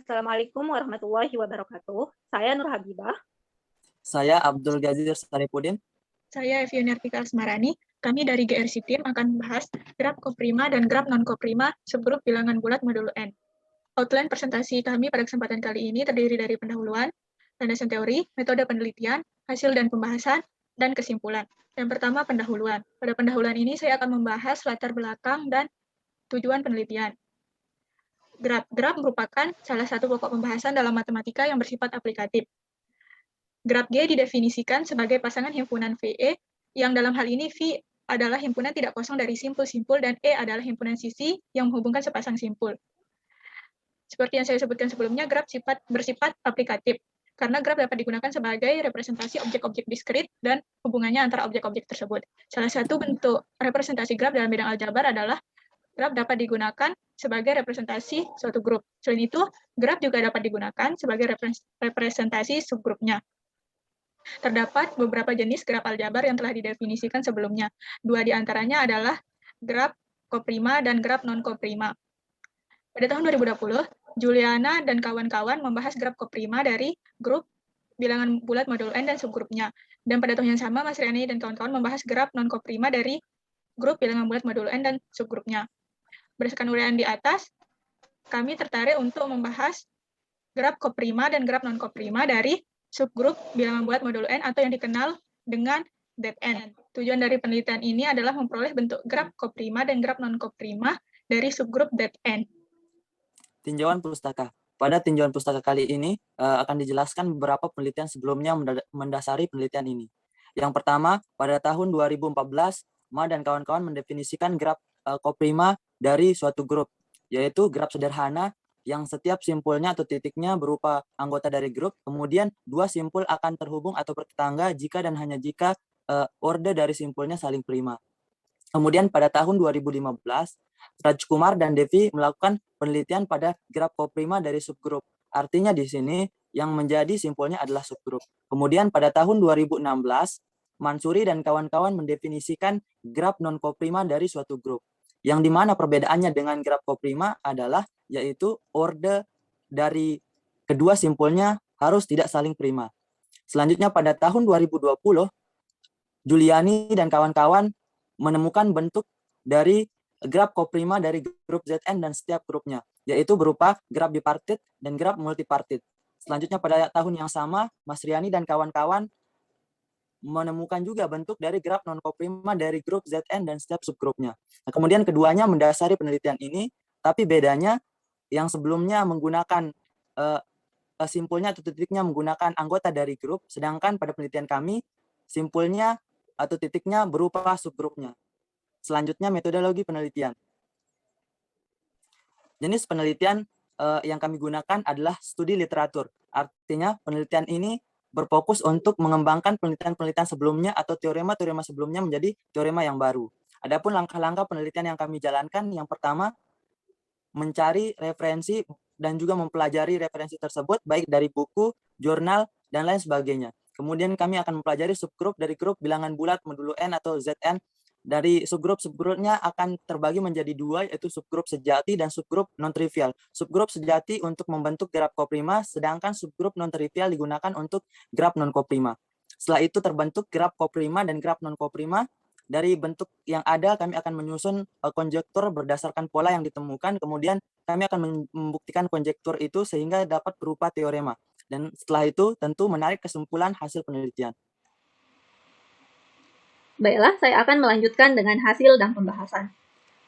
Assalamualaikum warahmatullahi wabarakatuh. Saya Nur Habibah. Saya Abdul Ghazir Saripudin. Saya Evi Yuniartika Asmarani. Kami dari GRC Team akan membahas graf koprima dan graf non-koprima subgrup bilangan bulat modulo N. Outline presentasi kami pada kesempatan kali ini terdiri dari pendahuluan, landasan teori, metode penelitian, hasil dan pembahasan, dan kesimpulan. Yang pertama, pendahuluan. Pada pendahuluan ini saya akan membahas latar belakang dan tujuan penelitian. Graf merupakan salah satu pokok pembahasan dalam matematika yang bersifat aplikatif. Graf G didefinisikan sebagai pasangan himpunan VE, yang dalam hal ini V adalah himpunan tidak kosong dari simpul-simpul dan E adalah himpunan sisi yang menghubungkan sepasang simpul. Seperti yang saya sebutkan sebelumnya, graf bersifat aplikatif, karena graf dapat digunakan sebagai representasi objek-objek diskrit dan hubungannya antara objek-objek tersebut. Salah satu bentuk representasi graf dalam bidang aljabar adalah graf dapat digunakan sebagai representasi suatu grup. Selain itu, graf juga dapat digunakan sebagai representasi subgrupnya. Terdapat beberapa jenis graf aljabar yang telah didefinisikan sebelumnya. Dua di antaranya adalah graf koprima dan graf non-koprima. Pada tahun 2020, Juliana dan kawan-kawan membahas graf koprima dari grup bilangan bulat modulo N dan subgrupnya. Dan pada tahun yang sama, Mas Riani dan kawan-kawan membahas graf non-koprima dari grup bilangan bulat modulo N dan subgrupnya. Berdasarkan uraian di atas, kami tertarik untuk membahas graf koprima dan graf non-koprima dari subgrup bilangan bulat modulo N atau yang dikenal dengan Zn. Tujuan dari penelitian ini adalah memperoleh bentuk graf koprima dan graf non-koprima dari subgrup Zn. Tinjauan pustaka. Pada tinjauan pustaka kali ini akan dijelaskan beberapa penelitian sebelumnya mendasari penelitian ini. Yang pertama, pada tahun 2014, Ma dan kawan-kawan mendefinisikan graf koprima dari suatu grup, yaitu graf sederhana yang setiap simpulnya atau titiknya berupa anggota dari grup, kemudian dua simpul akan terhubung atau bertetangga jika dan hanya jika orde dari simpulnya saling prima. Kemudian pada tahun 2015, Rajkumar dan Devi melakukan penelitian pada graf koprima dari subgrup. Artinya di sini yang menjadi simpulnya adalah subgrup. Kemudian pada tahun 2016, Mansuri dan kawan-kawan mendefinisikan graf non-koprima dari suatu grup. Yang dimana perbedaannya dengan graf koprima adalah yaitu orde dari kedua simpulnya harus tidak saling prima. Selanjutnya pada tahun 2020, Juliani dan kawan-kawan menemukan bentuk dari graf koprima dari grup Zn dan setiap grupnya, yaitu berupa graf bipartit dan graf multipartit. Selanjutnya pada tahun yang sama, Mas Riani dan kawan-kawan menemukan juga bentuk dari graf non-koprima dari grup Zn dan setiap subgrupnya. Nah, kemudian keduanya mendasari penelitian ini, tapi bedanya yang sebelumnya menggunakan simpulnya atau titiknya menggunakan anggota dari grup, sedangkan pada penelitian kami simpulnya atau titiknya berupa subgrupnya. Selanjutnya metodologi penelitian. Jenis penelitian yang kami gunakan adalah studi literatur. Artinya penelitian ini berfokus untuk mengembangkan penelitian-penelitian sebelumnya atau teorema-teorema sebelumnya menjadi teorema yang baru. Adapun langkah-langkah penelitian yang kami jalankan, yang pertama, mencari referensi dan juga mempelajari referensi tersebut, baik dari buku, jurnal, dan lain sebagainya. Kemudian kami akan mempelajari subgrup dari grup bilangan bulat modulo N atau Zn. Dari subgrup-subgrupnya akan terbagi menjadi dua, yaitu subgrup sejati dan subgrup non-trivial. Subgrup sejati untuk membentuk graf koprima, sedangkan subgrup non-trivial digunakan untuk graf non-koprima. Setelah itu terbentuk graf koprima dan graf non-koprima. Dari bentuk yang ada, kami akan menyusun konjektur berdasarkan pola yang ditemukan, kemudian kami akan membuktikan konjektur itu sehingga dapat berupa teorema. Dan setelah itu tentu menarik kesimpulan hasil penelitian. Baiklah, saya akan melanjutkan dengan hasil dan pembahasan.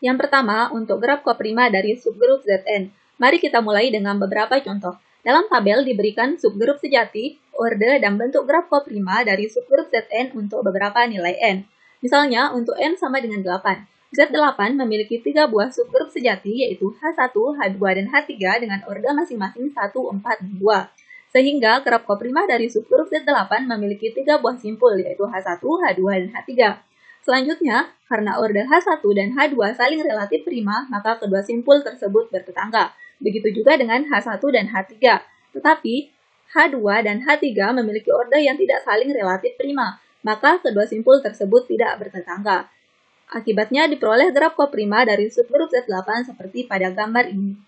Yang pertama, untuk graf koprima dari subgrup Zn. Mari kita mulai dengan beberapa contoh. Dalam tabel diberikan subgrup sejati, orde, dan bentuk graf koprima dari subgrup Zn untuk beberapa nilai n. Misalnya, untuk n sama dengan 8. Z8 memiliki 3 buah subgrup sejati, yaitu H1, H2, dan H3 dengan orde masing-masing 1, 4, dan 2. Sehingga graf koprima dari subgrup Z8 memiliki 3 buah simpul, yaitu H1, H2, dan H3. Selanjutnya, karena orde H1 dan H2 saling relatif prima, maka kedua simpul tersebut bertetangga. Begitu juga dengan H1 dan H3. Tetapi, H2 dan H3 memiliki orde yang tidak saling relatif prima, maka kedua simpul tersebut tidak bertetangga. Akibatnya diperoleh graf koprima dari subgrup Z8 seperti pada gambar ini.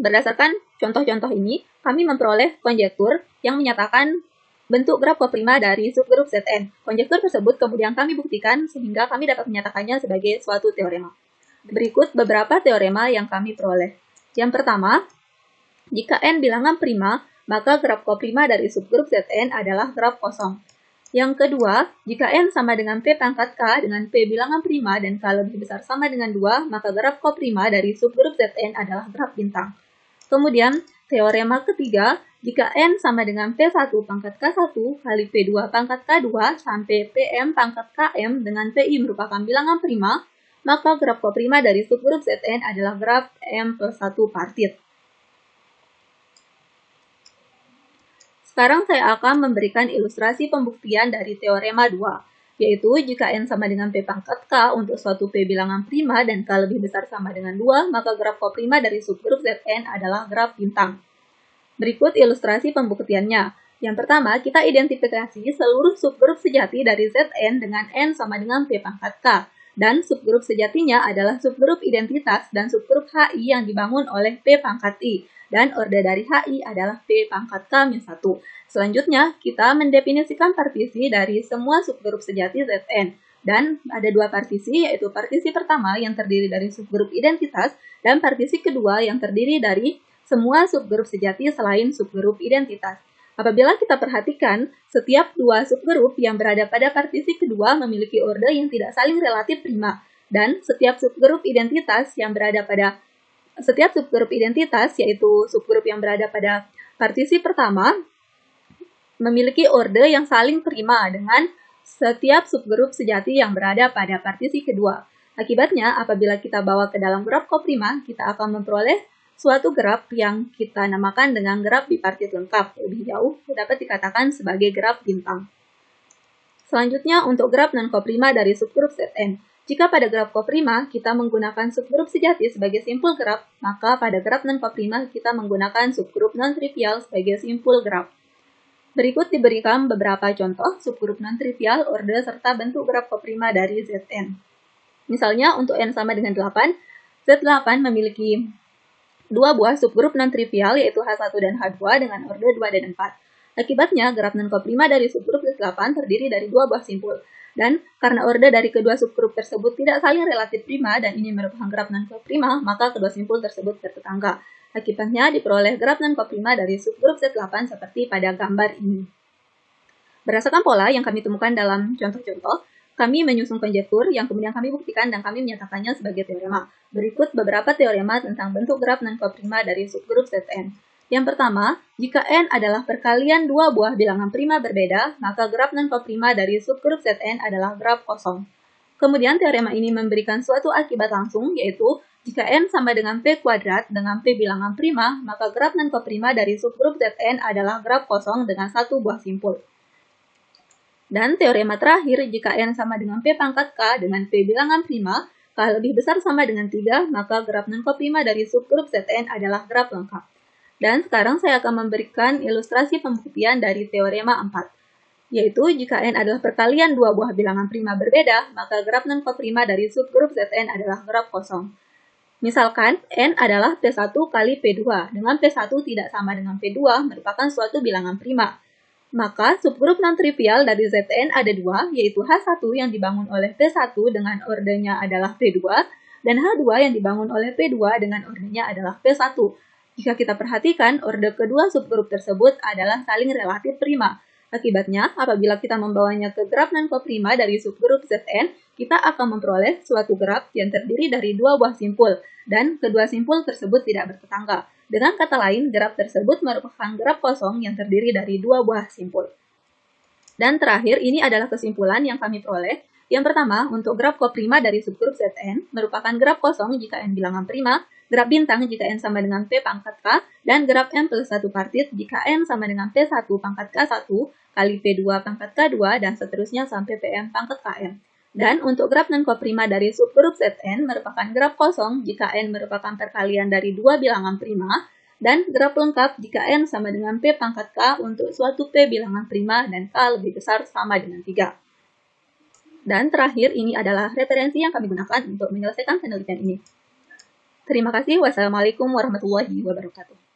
Berdasarkan contoh-contoh ini, kami memperoleh konjektur yang menyatakan bentuk graf koprima dari subgrup Zn. Konjektur tersebut kemudian kami buktikan sehingga kami dapat menyatakannya sebagai suatu teorema. Berikut beberapa teorema yang kami peroleh. Yang pertama, jika n bilangan prima, maka graf koprima dari subgrup Zn adalah graf kosong. Yang kedua, jika n sama dengan p pangkat k dengan p bilangan prima dan k lebih besar sama dengan 2, maka graf koprima dari subgrup Zn adalah graf bintang. Kemudian, teorema ketiga, jika n sama dengan p1 pangkat k1 kali p2 pangkat k2 sampai pm pangkat km dengan pi merupakan bilangan prima, maka graf koprima dari subgrup Zn adalah graf m+1 partit. Sekarang saya akan memberikan ilustrasi pembuktian dari teorema 2, yaitu jika n sama dengan p pangkat k untuk suatu p bilangan prima dan k lebih besar sama dengan 2, maka graf koprima dari subgrup Zn adalah graf bintang. Berikut ilustrasi pembuktiannya. Yang pertama, kita identifikasi seluruh subgrup sejati dari Zn dengan n sama dengan p pangkat k, dan subgrup sejatinya adalah subgrup identitas dan subgrup Hi yang dibangun oleh p pangkat i, dan orde dari Hi adalah p pangkat k-1. Selanjutnya, kita mendefinisikan partisi dari semua subgrup sejati Zn, dan ada dua partisi, yaitu partisi pertama yang terdiri dari subgrup identitas, dan partisi kedua yang terdiri dari semua subgrup sejati selain subgrup identitas. Apabila kita perhatikan, setiap dua subgrup yang berada pada partisi kedua memiliki orde yang tidak saling relatif prima, dan setiap subgrup identitas yang berada pada yaitu subgrup yang berada pada partisi pertama memiliki orde yang saling prima dengan setiap subgrup sejati yang berada pada partisi kedua. Akibatnya, apabila kita bawa ke dalam graf koprima, kita akan memperoleh suatu graf yang kita namakan dengan graf bipartit lengkap. Lebih jauh, dapat dikatakan sebagai graf bintang. Selanjutnya, untuk graf non-koprima dari subgrup Zn. Jika pada graf koprima kita menggunakan subgrup sejati sebagai simpul graf, maka pada graf non-koprima kita menggunakan subgrup non-trivial sebagai simpul graf. Berikut diberikan beberapa contoh subgrup non-trivial, orde, serta bentuk graf koprima dari Zn. Misalnya, untuk n sama dengan 8, Z8 memiliki dua buah subgrup non-trivial, yaitu H1 dan H2 dengan orde 2 dan 4. Akibatnya, graf non-koprima dari subgrup Z8 terdiri dari dua buah simpul. Dan karena orde dari kedua subgrup tersebut tidak saling relatif prima dan ini merupakan graf non-koprima, maka kedua simpul tersebut bertetangga. Akibatnya diperoleh graf non-koprima dari subgrup Z8 seperti pada gambar ini. Berdasarkan pola yang kami temukan dalam contoh-contoh, kami menyusun konjektur yang kemudian kami buktikan dan kami menyatakannya sebagai teorema. Berikut beberapa teorema tentang bentuk graf non-koprima dari subgrup Zn. Yang pertama, jika n adalah perkalian dua buah bilangan prima berbeda, maka graf non-koprima dari subgrup Zn adalah graf kosong. Kemudian teorema ini memberikan suatu akibat langsung, yaitu jika n sama dengan p kuadrat dengan p bilangan prima, maka graf non-koprima dari subgrup Zn adalah graf kosong dengan satu buah simpul. Dan teorema terakhir, jika n sama dengan p pangkat k dengan p bilangan prima, k lebih besar sama dengan 3, maka graf non-koprima dari subgrup Zn adalah graf lengkap. Dan sekarang saya akan memberikan ilustrasi pembuktian dari teorema 4, yaitu jika n adalah perkalian dua buah bilangan prima berbeda, maka graf non-koprima dari subgrup Zn adalah graf kosong. Misalkan, n adalah P1 kali P2, dengan P1 tidak sama dengan P2 merupakan suatu bilangan prima. Maka subgrup non-trivial dari Zn ada dua, yaitu H1 yang dibangun oleh P1 dengan ordenya adalah P2, dan H2 yang dibangun oleh P2 dengan ordenya adalah P1. Jika kita perhatikan, orde kedua subgrup tersebut adalah saling relatif prima. Akibatnya, apabila kita membawanya ke graf non-koprima dari subgrup Zn, kita akan memperoleh suatu graf yang terdiri dari dua buah simpul, dan kedua simpul tersebut tidak bertetangga. Dengan kata lain, graf tersebut merupakan graf kosong yang terdiri dari dua buah simpul. Dan terakhir, ini adalah kesimpulan yang kami peroleh. Yang pertama, untuk graf koprima dari subgrup Zn merupakan graf kosong jika n bilangan prima, graf bintang jika n sama dengan p pangkat k, dan graf m+1 partit jika n sama dengan p1 pangkat k1 kali p2 pangkat k2 dan seterusnya sampai pm pangkat km. Dan untuk graf non-koprima dari subgrup Zn merupakan graf kosong jika n merupakan perkalian dari dua bilangan prima, dan graf lengkap jika n sama dengan p pangkat k untuk suatu p bilangan prima dan k lebih besar sama dengan 3. Dan terakhir, ini adalah referensi yang kami gunakan untuk menyelesaikan penelitian ini. Terima kasih. Wassalamualaikum warahmatullahi wabarakatuh.